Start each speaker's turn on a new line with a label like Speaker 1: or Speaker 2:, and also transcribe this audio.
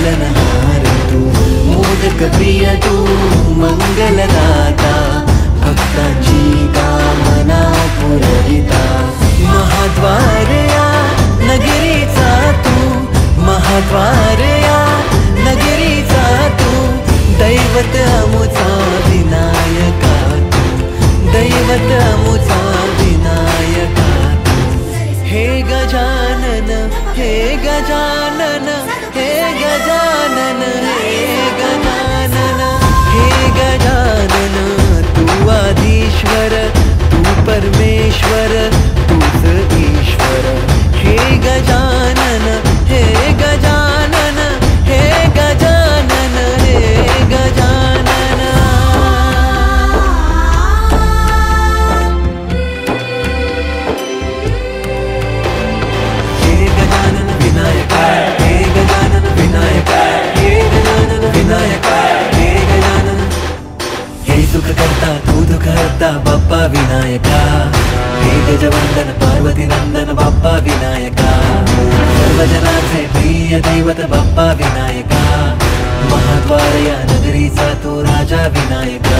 Speaker 1: पालनहार तू, मोदक प्रिय तू, मंगलदाता, भक्तांची कामना पुरविता। महाद्वार या नगरीचा तू, महाद्वार या नगरीचा तू, दैवत अमुचा विनायका तू, दैवत अमुचा विनायका तू। हे गजानन, हे गजानन, हे गजानन, हे गजानन, हे गजानन, तू आदिश्वर, तू परमेश्वर, तूच ईश्वर। हे गजानन, हे गजानन, हे गजानन, हे गजानन। हे गजानन विनायका, हे गजानन विनायका, हे गजानन विनायका, हे गजानन। हे सुख करता तू दुःख हरता बाप्पा विनायका, हे गजवंदन पार्वती नंदन बाप्पा विनायका, सर्वजनांचे प्रिय दैवत बाप्पा विनायका, महाद्वार या नगरीचा तू राजा विनायका।